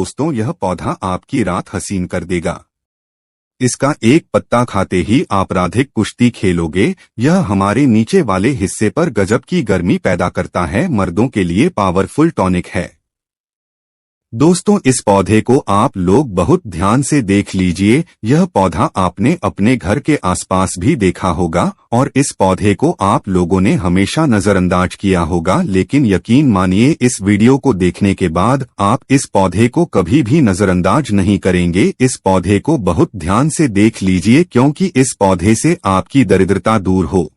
दोस्तों यह पौधा आपकी रात हसीन कर देगा। इसका एक पत्ता खाते ही आपराधिक कुश्ती खेलोगे। यह हमारे नीचे वाले हिस्से पर गजब की गर्मी पैदा करता है, मर्दों के लिए पावरफुल टॉनिक है। दोस्तों इस पौधे को आप लोग बहुत ध्यान से देख लीजिए। यह पौधा आपने अपने घर के आसपास भी देखा होगा और इस पौधे को आप लोगों ने हमेशा नजरअंदाज किया होगा, लेकिन यकीन मानिए इस वीडियो को देखने के बाद आप इस पौधे को कभी भी नजरअंदाज नहीं करेंगे। इस पौधे को बहुत ध्यान से देख लीजिए, क्योंकि इस पौधे से आपकी दरिद्रता दूर हो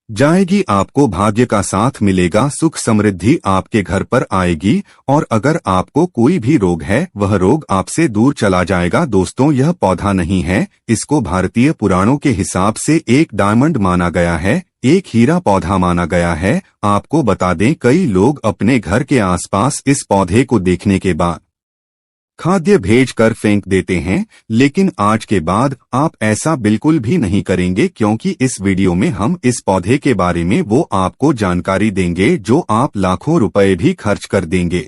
जाएगी, आपको भाग्य का साथ मिलेगा, सुख समृद्धि आपके घर पर आएगी और अगर आपको कोई भी रोग है वह रोग आपसे दूर चला जाएगा। दोस्तों यह पौधा नहीं है, इसको भारतीय पुराणों के हिसाब से एक डायमंड माना गया है, एक हीरा पौधा माना गया है। आपको बता दें कई लोग अपने घर के आसपास इस पौधे को देखने के बाद खाद्य भेजकर फेंक देते हैं, लेकिन आज के बाद आप ऐसा बिल्कुल भी नहीं करेंगे, क्योंकि इस वीडियो में हम इस पौधे के बारे में वो आपको जानकारी देंगे जो आप लाखों रुपए भी खर्च कर देंगे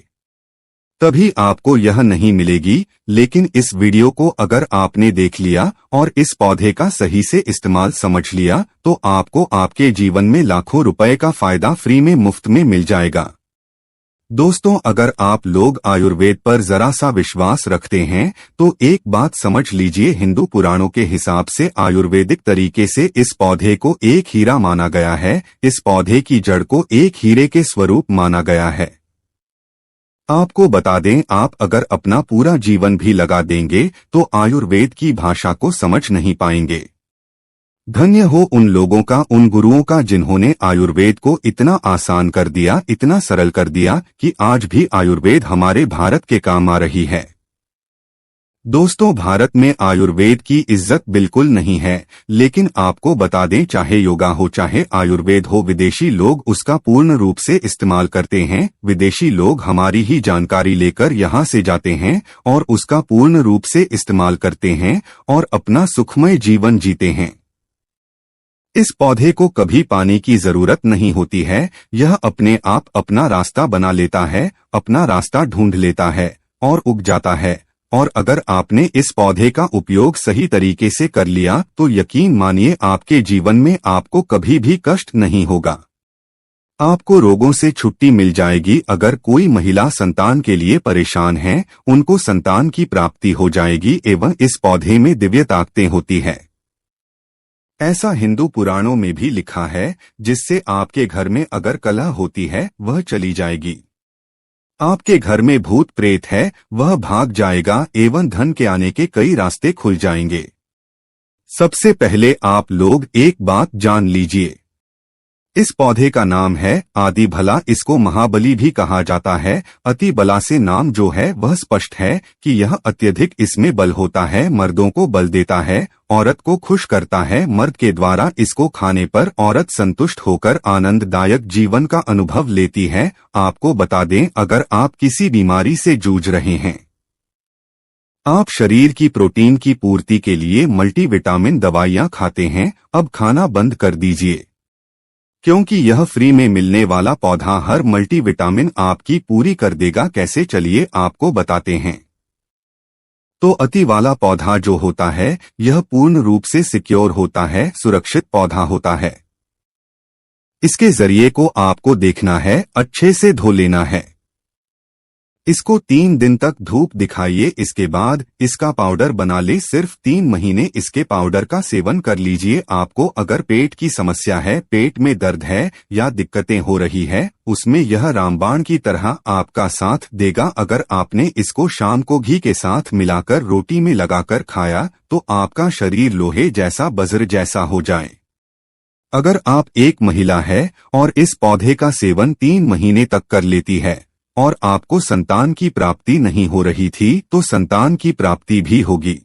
तभी आपको यह नहीं मिलेगी। लेकिन इस वीडियो को अगर आपने देख लिया और इस पौधे का सही से इस्तेमाल समझ लिया तो आपको आपके जीवन में लाखों रुपए का फायदा फ्री में मुफ्त में मिल जाएगा। दोस्तों अगर आप लोग आयुर्वेद पर जरा सा विश्वास रखते हैं तो एक बात समझ लीजिए, हिंदू पुराणों के हिसाब से आयुर्वेदिक तरीके से इस पौधे को एक हीरा माना गया है। इस पौधे की जड़ को एक हीरे के स्वरूप माना गया है। आपको बता दें आप अगर अपना पूरा जीवन भी लगा देंगे तो आयुर्वेद की भाषा को समझ नहीं पाएंगे। धन्य हो उन लोगों का, उन गुरुओं का जिन्होंने आयुर्वेद को इतना आसान कर दिया, इतना सरल कर दिया कि आज भी आयुर्वेद हमारे भारत के काम आ रही है। दोस्तों भारत में आयुर्वेद की इज्जत बिल्कुल नहीं है, लेकिन आपको बता दें चाहे योगा हो चाहे आयुर्वेद हो, विदेशी लोग उसका पूर्ण रूप से इस्तेमाल करते हैं। विदेशी लोग हमारी ही जानकारी लेकर यहाँ से जाते हैं और उसका पूर्ण रूप से इस्तेमाल करते हैं और अपना सुखमय जीवन जीते हैं। इस पौधे को कभी पानी की जरूरत नहीं होती है, यह अपने आप अपना रास्ता बना लेता है, अपना रास्ता ढूंढ लेता है और उग जाता है। और अगर आपने इस पौधे का उपयोग सही तरीके से कर लिया तो यकीन मानिए आपके जीवन में आपको कभी भी कष्ट नहीं होगा, आपको रोगों से छुट्टी मिल जाएगी। अगर कोई महिला संतान के लिए परेशान है उनको संतान की प्राप्ति हो जाएगी एवं इस पौधे में दिव्य ताकतें होती है, ऐसा हिंदू पुराणों में भी लिखा है, जिससे आपके घर में अगर कलह होती है वह चली जाएगी, आपके घर में भूत प्रेत है वह भाग जाएगा एवं धन के आने के कई रास्ते खुल जाएंगे। सबसे पहले आप लोग एक बात जान लीजिए, इस पौधे का नाम है आदि भला, इसको महाबली भी कहा जाता है। अति बला से नाम जो है वह स्पष्ट है कि यह अत्यधिक इसमें बल होता है, मर्दों को बल देता है, औरत को खुश करता है। मर्द के द्वारा इसको खाने पर औरत संतुष्ट होकर आनंददायक जीवन का अनुभव लेती है। आपको बता दें अगर आप किसी बीमारी से जूझ रहे हैं, आप शरीर की प्रोटीन की पूर्ति के लिए मल्टीविटामिन दवाइयां खाते हैं, अब खाना बंद कर दीजिए, क्योंकि यह फ्री में मिलने वाला पौधा हर मल्टीविटामिन आपकी पूरी कर देगा। कैसे चलिए आपको बताते हैं। तो अति वाला पौधा जो होता है यह पूर्ण रूप से सिक्योर होता है, सुरक्षित पौधा होता है। इसके जरिए को आपको देखना है, अच्छे से धो लेना है, इसको 3 दिन तक धूप दिखाइए, इसके बाद इसका पाउडर बना ले। सिर्फ 3 महीने इसके पाउडर का सेवन कर लीजिए। आपको अगर पेट की समस्या है, पेट में दर्द है या दिक्कतें हो रही है, उसमें यह रामबाण की तरह आपका साथ देगा। अगर आपने इसको शाम को घी के साथ मिलाकर रोटी में लगाकर खाया तो आपका शरीर लोहे जैसा वज्र जैसा हो जाए। अगर आप एक महिला है और इस पौधे का सेवन 3 महीने तक कर लेती है और आपको संतान की प्राप्ति नहीं हो रही थी तो संतान की प्राप्ति भी होगी,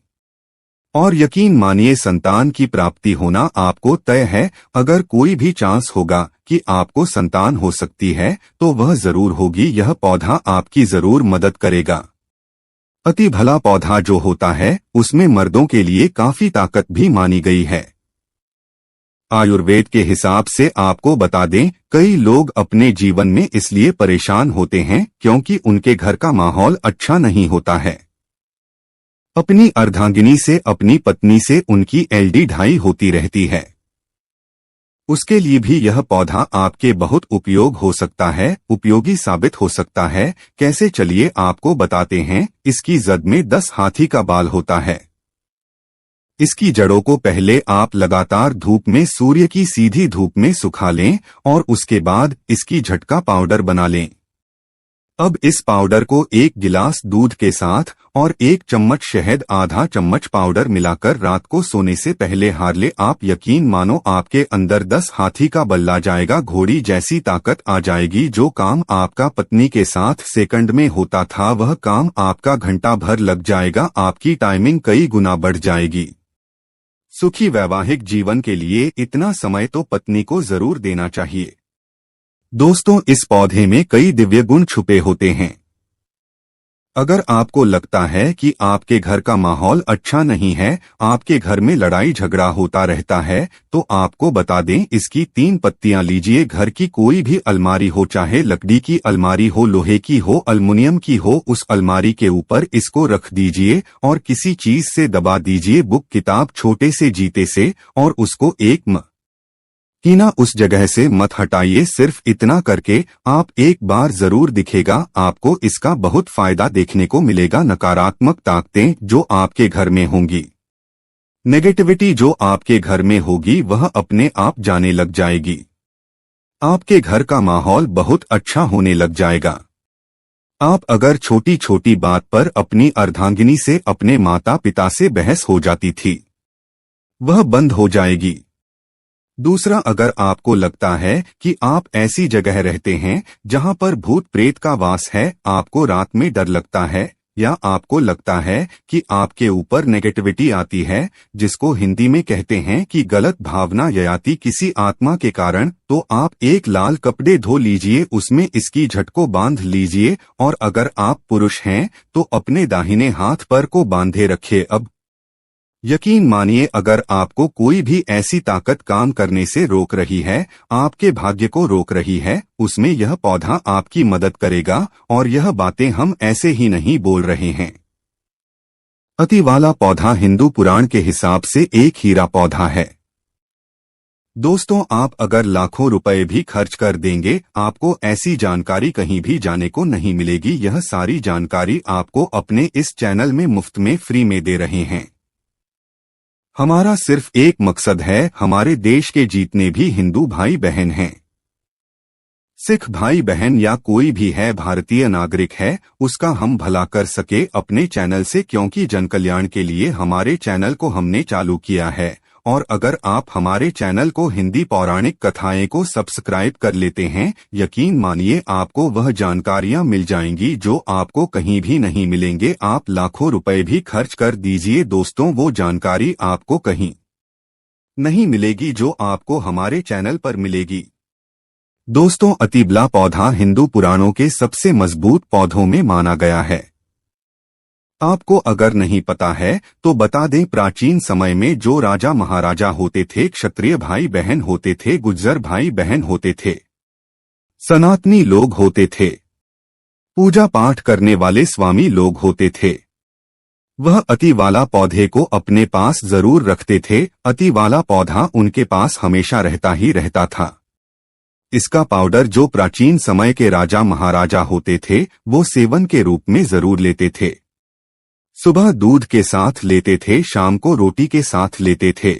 और यकीन मानिए संतान की प्राप्ति होना आपको तय है। अगर कोई भी चांस होगा कि आपको संतान हो सकती है तो वह जरूर होगी, यह पौधा आपकी जरूर मदद करेगा। अति भला पौधा जो होता है उसमें मर्दों के लिए काफी ताकत भी मानी गई है। आयुर्वेद के हिसाब से आपको बता दें, कई लोग अपने जीवन में इसलिए परेशान होते हैं क्योंकि उनके घर का माहौल अच्छा नहीं होता है। अपनी अर्धांगिनी से, अपनी पत्नी से उनकी एलडी ढाई होती रहती है। उसके लिए भी यह पौधा आपके बहुत उपयोग हो सकता है, उपयोगी साबित हो सकता है। कैसे, चलिए आपको बताते हैं। इसकी जद में 10 हाथी का बाल होता है। इसकी जड़ों को पहले आप लगातार धूप में, सूर्य की सीधी धूप में सुखा लें और उसके बाद इसकी झटका पाउडर बना लें। अब इस पाउडर को 1 गिलास दूध के साथ और 1 चम्मच शहद, आधा चम्मच पाउडर मिलाकर रात को सोने से पहले हार ले। आप यकीन मानो, आपके अंदर 10 हाथी का बल आ जाएगा, घोड़ी जैसी ताकत आ जाएगी। जो काम आपका पत्नी के साथ सेकंड में होता था, वह काम आपका घंटा भर लग जाएगा। आपकी टाइमिंग कई गुना बढ़ जाएगी। सुखी वैवाहिक जीवन के लिए इतना समय तो पत्नी को जरूर देना चाहिए। दोस्तों, इस पौधे में कई दिव्य गुण छुपे होते हैं। अगर आपको लगता है कि आपके घर का माहौल अच्छा नहीं है, आपके घर में लड़ाई झगड़ा होता रहता है, तो आपको बता दें, इसकी 3 पत्तियां लीजिए। घर की कोई भी अलमारी हो, चाहे लकड़ी की अलमारी हो, लोहे की हो, अलमुनियम की हो, उस अलमारी के ऊपर इसको रख दीजिए और किसी चीज से दबा दीजिए, बुक, किताब, छोटे से जीते से, और उसको एक कीना उस जगह से मत हटाइए। सिर्फ इतना करके आप एक बार जरूर दिखेगा, आपको इसका बहुत फायदा देखने को मिलेगा। नकारात्मक ताकतें जो आपके घर में होंगी, नेगेटिविटी जो आपके घर में होगी, वह अपने आप जाने लग जाएगी। आपके घर का माहौल बहुत अच्छा होने लग जाएगा। आप अगर छोटी छोटी बात पर अपनी अर्धांगिनी से, अपने माता पिता से बहस हो जाती थी, वह बंद हो जाएगी। दूसरा, अगर आपको लगता है कि आप ऐसी जगह रहते हैं जहां पर भूत प्रेत का वास है, आपको रात में डर लगता है, या आपको लगता है कि आपके ऊपर नेगेटिविटी आती है, जिसको हिंदी में कहते हैं कि गलत भावना ययाति किसी आत्मा के कारण, तो आप एक लाल कपड़े धो लीजिए, उसमें इसकी झटको बांध लीजिए, और अगर आप पुरुष हैं तो अपने दाहिने हाथ पर को बांधे रखिए। अब यकीन मानिए, अगर आपको कोई भी ऐसी ताकत काम करने से रोक रही है, आपके भाग्य को रोक रही है, उसमें यह पौधा आपकी मदद करेगा। और यह बातें हम ऐसे ही नहीं बोल रहे हैं। अति वाला पौधा हिंदू पुराण के हिसाब से एक हीरा पौधा है। दोस्तों, आप अगर लाखों रुपए भी खर्च कर देंगे, आपको ऐसी जानकारी कहीं भी जाने को नहीं मिलेगी। यह सारी जानकारी आपको अपने इस चैनल में मुफ्त में, फ्री में दे रहे हैं। हमारा सिर्फ एक मकसद है, हमारे देश के जितने भी हिंदू भाई बहन हैं, सिख भाई बहन या कोई भी है, भारतीय नागरिक है, उसका हम भला कर सके अपने चैनल से। क्योंकि जनकल्याण के लिए हमारे चैनल को हमने चालू किया है। और अगर आप हमारे चैनल को, हिंदी पौराणिक कथाएं को सब्सक्राइब कर लेते हैं, यकीन मानिए आपको वह जानकारियां मिल जाएंगी जो आपको कहीं भी नहीं मिलेंगे। आप लाखों रुपए भी खर्च कर दीजिए दोस्तों, वो जानकारी आपको कहीं नहीं मिलेगी जो आपको हमारे चैनल पर मिलेगी। दोस्तों, अतिबला पौधा हिंदू पुराणों के सबसे मजबूत पौधों में माना गया है। आपको अगर नहीं पता है तो बता दें, प्राचीन समय में जो राजा महाराजा होते थे, क्षत्रिय भाई बहन होते थे, गुज्जर भाई बहन होते थे, सनातनी लोग होते थे, पूजा पाठ करने वाले स्वामी लोग होते थे, वह अति वाला पौधे को अपने पास जरूर रखते थे। अति वाला पौधा उनके पास हमेशा रहता ही रहता था। इसका पाउडर जो प्राचीन समय के राजा महाराजा होते थे, वो सेवन के रूप में जरूर लेते थे। सुबह दूध के साथ लेते थे, शाम को रोटी के साथ लेते थे।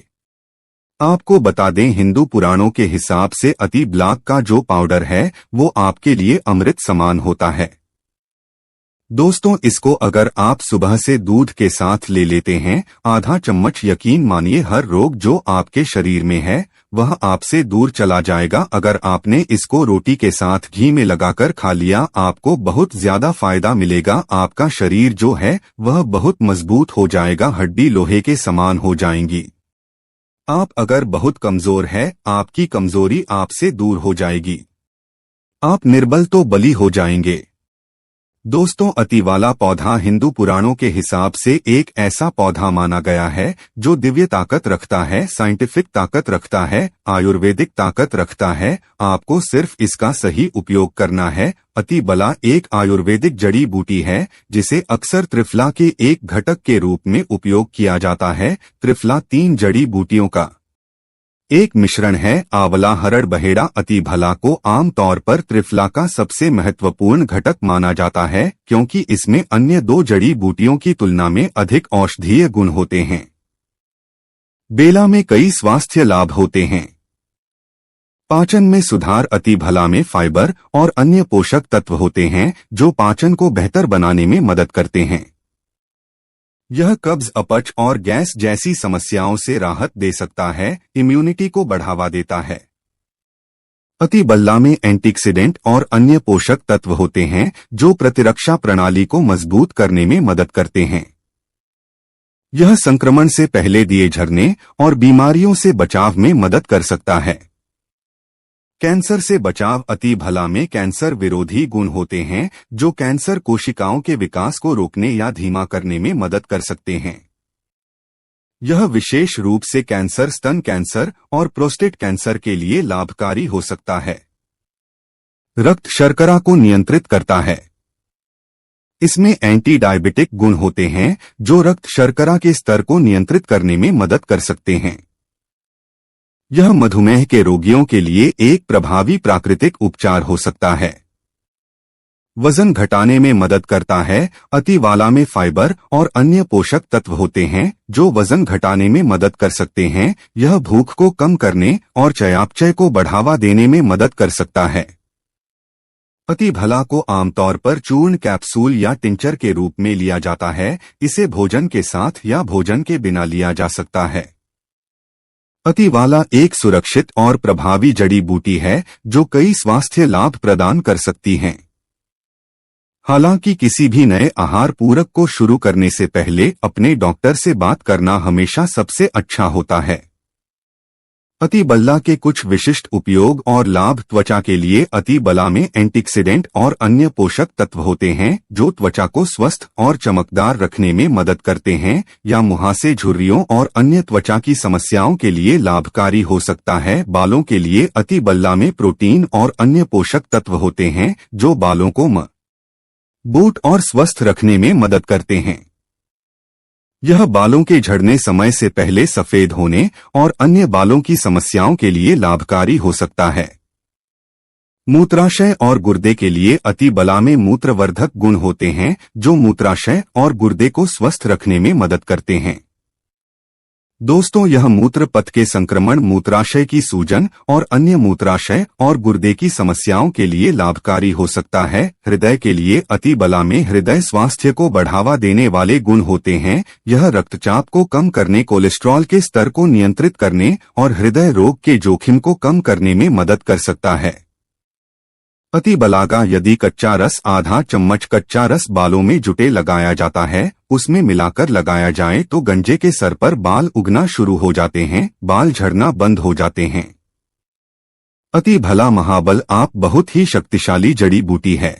आपको बता दें, हिंदू पुराणों के हिसाब से अति ब्लाक का जो पाउडर है, वो आपके लिए अमृत समान होता है। दोस्तों, इसको अगर आप सुबह से दूध के साथ ले लेते हैं, आधा चम्मच, यकीन मानिए हर रोग जो आपके शरीर में है, वह आपसे दूर चला जाएगा। अगर आपने इसको रोटी के साथ घी में लगाकर खा लिया, आपको बहुत ज्यादा फायदा मिलेगा। आपका शरीर जो है वह बहुत मजबूत हो जाएगा, हड्डी लोहे के समान हो जाएंगी। आप अगर बहुत कमजोर है, आपकी कमजोरी आपसे दूर हो जाएगी। आप निर्बल तो बली हो जाएंगे। दोस्तों, अतिवाला पौधा हिंदू पुराणों के हिसाब से एक ऐसा पौधा माना गया है जो दिव्य ताकत रखता है, साइंटिफिक ताकत रखता है, आयुर्वेदिक ताकत रखता है। आपको सिर्फ इसका सही उपयोग करना है। अतिबला एक आयुर्वेदिक जड़ी बूटी है जिसे अक्सर त्रिफला के एक घटक के रूप में उपयोग किया जाता है। त्रिफला 3 जड़ी बूटियों का एक मिश्रण है। आंवला, हरड़, बहेड़ा, अतिभला को आमतौर पर त्रिफला का सबसे महत्वपूर्ण घटक माना जाता है क्योंकि इसमें अन्य 2 जड़ी बूटियों की तुलना में अधिक औषधीय गुण होते हैं। बेला में कई स्वास्थ्य लाभ होते हैं। पाचन में सुधार। अतिभला में फाइबर और अन्य पोषक तत्व होते हैं जो पाचन को बेहतर बनाने में मदद करते हैं। यह कब्ज, अपच और गैस जैसी समस्याओं से राहत दे सकता है। इम्यूनिटी को बढ़ावा देता है। अतिबला में एंटीऑक्सीडेंट और अन्य पोषक तत्व होते हैं जो प्रतिरक्षा प्रणाली को मजबूत करने में मदद करते हैं। यह संक्रमण से पहले दिए झरने और बीमारियों से बचाव में मदद कर सकता है। कैंसर से बचाव। अतिभला में कैंसर विरोधी गुण होते हैं जो कैंसर कोशिकाओं के विकास को रोकने या धीमा करने में मदद कर सकते हैं। यह विशेष रूप से कैंसर, स्तन कैंसर और प्रोस्टेट कैंसर के लिए लाभकारी हो सकता है। रक्त शर्करा को नियंत्रित करता है। इसमें एंटी डायबिटिक गुण होते हैं जो रक्त शर्करा के स्तर को नियंत्रित करने में मदद कर सकते हैं। यह मधुमेह के रोगियों के लिए एक प्रभावी प्राकृतिक उपचार हो सकता है। वजन घटाने में मदद करता है। अतिवाला में फाइबर और अन्य पोषक तत्व होते हैं जो वजन घटाने में मदद कर सकते हैं। यह भूख को कम करने और चयापचय को बढ़ावा देने में मदद कर सकता है। अतिभला को आमतौर पर चूर्ण, कैप्सूल या टिंचर के रूप में लिया जाता है। इसे भोजन के साथ या भोजन के बिना लिया जा सकता है। अतिवाला एक सुरक्षित और प्रभावी जड़ी बूटी है जो कई स्वास्थ्य लाभ प्रदान कर सकती हैं। हालांकि किसी भी नए आहार पूरक को शुरू करने से पहले अपने डॉक्टर से बात करना हमेशा सबसे अच्छा होता है। अतिबला के कुछ विशिष्ट उपयोग और लाभ। त्वचा के लिए अतिबला में एंटीऑक्सीडेंट और अन्य पोषक तत्व होते हैं जो त्वचा को स्वस्थ और चमकदार रखने में मदद करते हैं। या मुहासे, झुर्रियों और अन्य त्वचा की समस्याओं के लिए लाभकारी हो सकता है। बालों के लिए अतिबला में प्रोटीन और अन्य पोषक तत्व होते हैं जो बालों को मजबूत और स्वस्थ रखने में मदद करते हैं। यह बालों के झड़ने, समय से पहले सफेद होने और अन्य बालों की समस्याओं के लिए लाभकारी हो सकता है। मूत्राशय और गुर्दे के लिए अतिबला में मूत्रवर्धक गुण होते हैं जो मूत्राशय और गुर्दे को स्वस्थ रखने में मदद करते हैं। दोस्तों, यह मूत्र पथ के संक्रमण, मूत्राशय की सूजन और अन्य मूत्राशय और गुर्दे की समस्याओं के लिए लाभकारी हो सकता है। हृदय के लिए अतिबला में हृदय स्वास्थ्य को बढ़ावा देने वाले गुण होते हैं। यह रक्तचाप को कम करने, कोलेस्ट्रॉल के स्तर को नियंत्रित करने और हृदय रोग के जोखिम को कम करने में मदद कर सकता है। अतिबला का यदि कच्चा रस, आधा चम्मच कच्चा रस बालों में जुटे लगाया जाता है, उसमें मिलाकर लगाया जाए तो गंजे के सर पर बाल उगना शुरू हो जाते हैं, बाल झड़ना बंद हो जाते हैं। अतिबला महाबल आप बहुत ही शक्तिशाली जड़ी बूटी है।